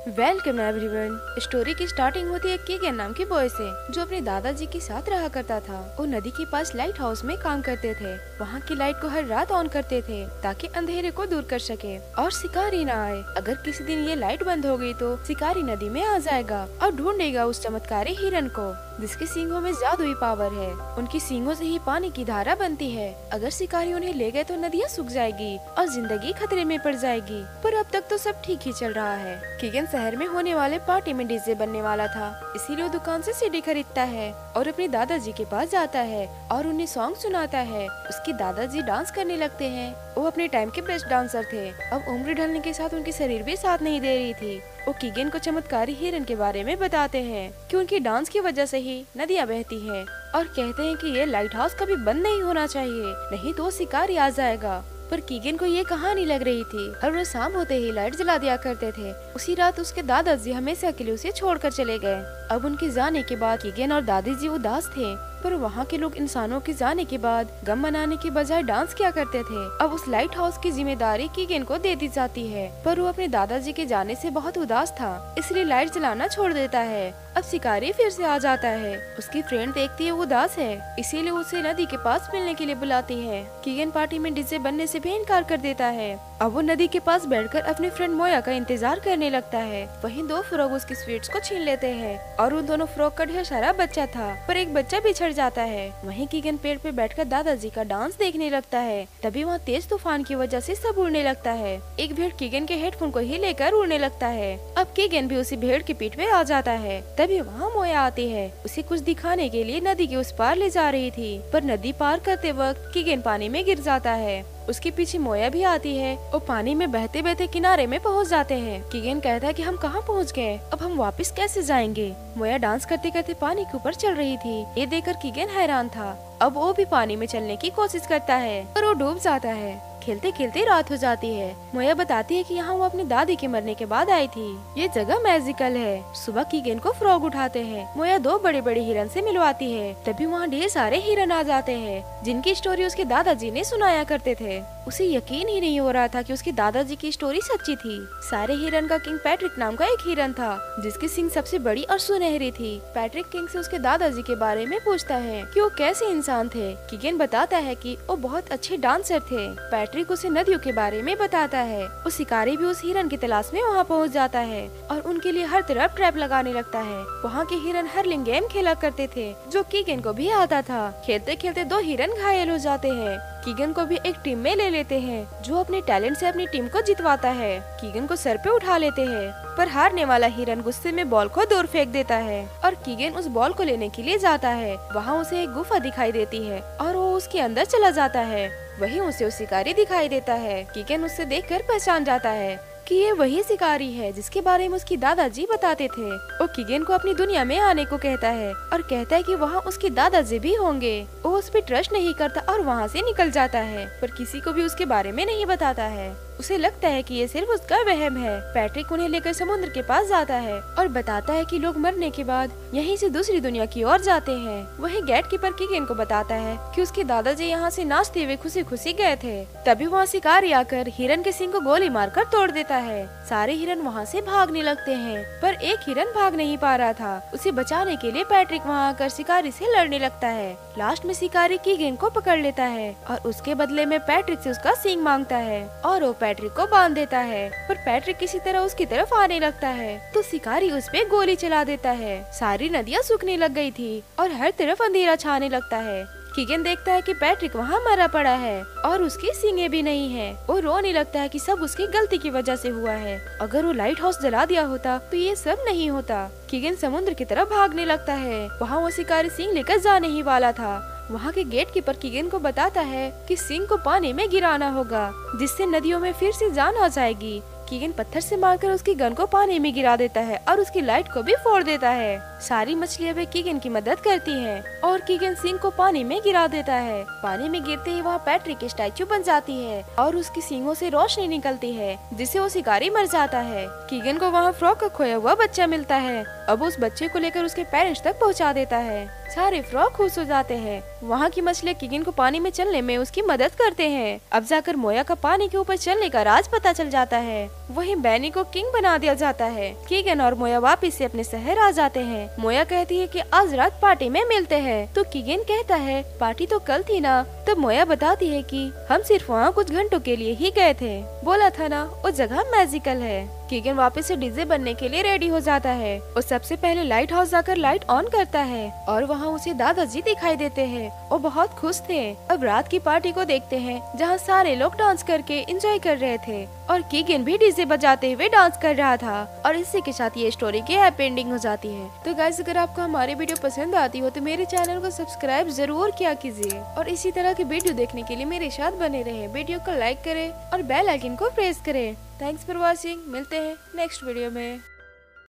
Welcome everyone. Story की starting होती है कीगन नाम के बॉय से, जो अपने दादाजी के साथ रहा करता था। वो नदी के पास लाइट हाउस में काम करते थे। वहाँ की लाइट को हर रात ऑन करते थे ताकि अंधेरे को दूर कर सके और शिकारी न आए। अगर किसी दिन ये लाइट बंद हो गई तो शिकारी नदी में आ जाएगा और ढूंढेगा उस चमत्कारी हिरन को, जिसके सींगों में जादुई पावर है। उनकी सींगों से ही पानी की धारा बनती है। अगर शिकारी उन्हें ले गए तो नदियाँ सूख जाएगी और जिंदगी खतरे में पड़ जाएगी। पर अब तक तो सब ठीक ही चल रहा है। कीगन शहर में होने वाले पार्टी में डीजे बनने वाला था, इसीलिए वो दुकान से सीडी खरीदता है और अपने दादाजी के पास जाता है और उन्हें सॉन्ग सुनाता है। उसके दादाजी डांस करने लगते हैं। वो अपने टाइम के बेस्ट डांसर थे। अब उम्र ढलने के साथ उनकी शरीर भी साथ नहीं दे रही थी। वो कीगन को चमत्कारी हिरन के बारे में बताते हैं कि उनकी डांस की वजह से ही नदियाँ बहती हैं और कहते हैं कि ये लाइट हाउस कभी बंद नहीं होना चाहिए, नहीं तो शिकारी आ जाएगा। पर कीगन को ये कहानी लग रही थी। हर रोज शाम होते ही लाइट जला दिया करते थे। उसी रात उसके दादाजी हमेशा के लिए उसे छोड़कर चले गए। अब उनके जाने के बाद कीगन और दादाजी उदास थे, पर वहाँ के लोग इंसानों के जाने के बाद गम मनाने के बजाय डांस किया करते थे। अब उस लाइट हाउस की जिम्मेदारी कीगन को दे दी जाती है, पर वो अपने दादाजी के जाने से बहुत उदास था, इसलिए लाइट जलाना छोड़ देता है। अब शिकारी फिर से आ जाता है। उसकी फ्रेंड देखती है वो उदास है, इसीलिए उसे नदी के पास मिलने के लिए बुलाती है। कीगन पार्टी में डीजे बनने से भी इनकार कर देता है। अब वो नदी के पास बैठकर अपने फ्रेंड मोया का इंतजार करने लगता है। वहीं दो फ्रॉग उसकी स्वीट्स को छीन लेते हैं और उन दोनों फ्रॉग का ढेर सारा बच्चा था, पर एक बच्चा बिछड़ जाता है। वहीं कीगन पेड़ पे बैठकर दादाजी का डांस देखने लगता है। तभी वहाँ तेज तूफान की वजह से सब उड़ने लगता है। एक भेड़ कीगन के हेडफोन को ही लेकर उड़ने लगता है। अब कीगन भी उसी भेड़ की पीठ पे आ जाता है। तभी वहाँ मोया आती है। उसे कुछ दिखाने के लिए नदी के उस पार ले जा रही थी, पर नदी पार करते वक्त कीगन पानी में गिर जाता है। उसके पीछे मोया भी आती है और पानी में बहते बहते किनारे में पहुंच जाते हैं। कीगन कहता है कि हम कहां पहुंच गए, अब हम वापस कैसे जाएंगे। मोया डांस करते करते पानी के ऊपर चल रही थी। ये देखकर कीगन हैरान था। अब वो भी पानी में चलने की कोशिश करता है, पर वो डूब जाता है। खेलते खेलते रात हो जाती है। मोया बताती है कि यहाँ वो अपनी दादी के मरने के बाद आई थी। ये जगह मैजिकल है। सुबह कीगन को फ्रॉग उठाते हैं। मोया दो बड़े बड़े हिरन से मिलवाती है। तभी वहाँ ढेर सारे हिरन आ जाते हैं, जिनकी स्टोरी उसके दादाजी ने सुनाया करते थे। उसे यकीन ही नहीं हो रहा था कि उसके दादाजी की स्टोरी सच्ची थी। सारे हिरन का किंग पैट्रिक नाम का एक हिरन था, जिसकी सींग सबसे बड़ी और सुनहरी थी। पैट्रिक किंग से उसके दादाजी के बारे में पूछता है कि वो कैसे इंसान थे। कीगन बताता है कि वो बहुत अच्छे डांसर थे। पैट्रिक उसे नदियों के बारे में बताता है। वो शिकारी भी उस हिरन की तलाश में वहाँ पहुँच जाता है और उनके लिए हर तरफ ट्रैप लगाने लगता है। वहाँ के हिरन हर्लिंग गेम खेला करते थे, जो कीगन को भी आता था। खेलते खेलते दो हिरन घायल हो जाते हैं। कीगन को भी एक टीम में ले लेते हैं, जो अपने टैलेंट से अपनी टीम को जितवाता है। कीगन को सर पे उठा लेते हैं, पर हारने वाला हिरन गुस्से में बॉल को दूर फेंक देता है और कीगन उस बॉल को लेने के लिए जाता है। वहाँ उसे एक गुफा दिखाई देती है और वो उसके अंदर चला जाता है। वहीं उसे वो शिकारी दिखाई देता है। कीगन उससे देखकर पहचान जाता है कि ये वही शिकारी है जिसके बारे में उसकी दादाजी बताते थे। वो कीगन को अपनी दुनिया में आने को कहता है और कहता है कि वहाँ उसके दादाजी भी होंगे। वो उस पर ट्रस्ट नहीं करता और वहाँ से निकल जाता है, पर किसी को भी उसके बारे में नहीं बताता है। उसे लगता है कि ये सिर्फ उसका वहम है। पैट्रिक उन्हें लेकर समुद्र के पास जाता है और बताता है कि लोग मरने के बाद यहीं से दूसरी दुनिया की ओर जाते हैं। वहीं गेट कीपर कीगन को बताता है कि उसके दादाजी यहाँ से नाचते हुए खुशी खुशी गए थे। तभी वहाँ शिकारी आकर हिरन के सींग को गोली मारकर तोड़ देता है। सारे हिरन वहाँ से भागने लगते हैं, पर एक हिरन भाग नहीं पा रहा था। उसे बचाने के लिए पैट्रिक वहाँ आकर शिकारी से लड़ने लगता है। लास्ट में शिकारी कीगन को पकड़ लेता है और उसके बदले में पैट्रिक से उसका सींग मांगता है और वो पैट्रिक को बांध देता है। पर पैट्रिक किसी तरह उसकी तरफ आने लगता है तो शिकारी उस पे गोली चला देता है। सारी नदियाँ सूखने लग गई थी और हर तरफ अंधेरा छाने लगता है। कीगन देखता है कि पैट्रिक वहाँ मरा पड़ा है और उसकी सींगें भी नहीं है। वो रोने लगता है कि सब उसकी गलती की वजह से हुआ है। अगर वो लाइट हाउस जला दिया होता तो ये सब नहीं होता। कीगन समुद्र की तरफ भागने लगता है। वहाँ वो शिकारी सींग लेकर जाने ही वाला था। वहाँ के गेट कीपर कीगन को बताता है कि सींग को पानी में गिराना होगा, जिससे नदियों में फिर से जान आ जाएगी। कीगन पत्थर से मारकर उसकी गन को पानी में गिरा देता है और उसकी लाइट को भी फोड़ देता है। सारी मछलियाँ भी कीगन की मदद करती हैं और कीगन सींग को पानी में गिरा देता है। पानी में गिरते ही वहाँ पैट्रिक की स्टैचू बन जाती है और उसकी सींगों से रोशनी निकलती है, जिससे वो शिकारी मर जाता है। कीगन को वहाँ फ्रॉग का खोया हुआ बच्चा मिलता है। अब उस बच्चे को लेकर उसके पेरेंट्स तक पहुँचा देता है। सारे फ्रॉग खुश हो जाते हैं। वहाँ की मछलियाँ कीगन को पानी में चलने में उसकी मदद करते हैं। अब जाकर मोया का पानी के ऊपर चलने का राज पता चल जाता है। वहीं बैनी को किंग बना दिया जाता है। कीगन और मोया वापस से अपने शहर आ जाते हैं। मोया कहती है कि आज रात पार्टी में मिलते हैं, तो कीगन कहता है पार्टी तो कल थी ना। तब मोया बताती है कि हम सिर्फ वहाँ कुछ घंटों के लिए ही गए थे, बोला था ना वो जगह मैजिकल है। कीगन वापस से डीजे बनने के लिए रेडी हो जाता है और सबसे पहले लाइट हाउस जाकर लाइट ऑन करता है और वहाँ उसे दादाजी दिखाई देते हैं। वो बहुत खुश थे। अब रात की पार्टी को देखते हैं जहाँ सारे लोग डांस करके एंजॉय कर रहे थे और कीगन भी डीजे बजाते हुए डांस कर रहा था। और इसी के साथ ये स्टोरी की हैप्पी एंडिंग हो जाती है। तो गाइस, अगर आपको हमारी वीडियो पसंद आती हो तो मेरे चैनल को सब्सक्राइब जरूर किया कीजिए और इसी तरह की वीडियो देखने के लिए मेरे साथ बने रहे। वीडियो को लाइक करें और बेल आइकन को प्रेस करें। Thanks for watching. मिलते हैं नेक्स्ट वीडियो में।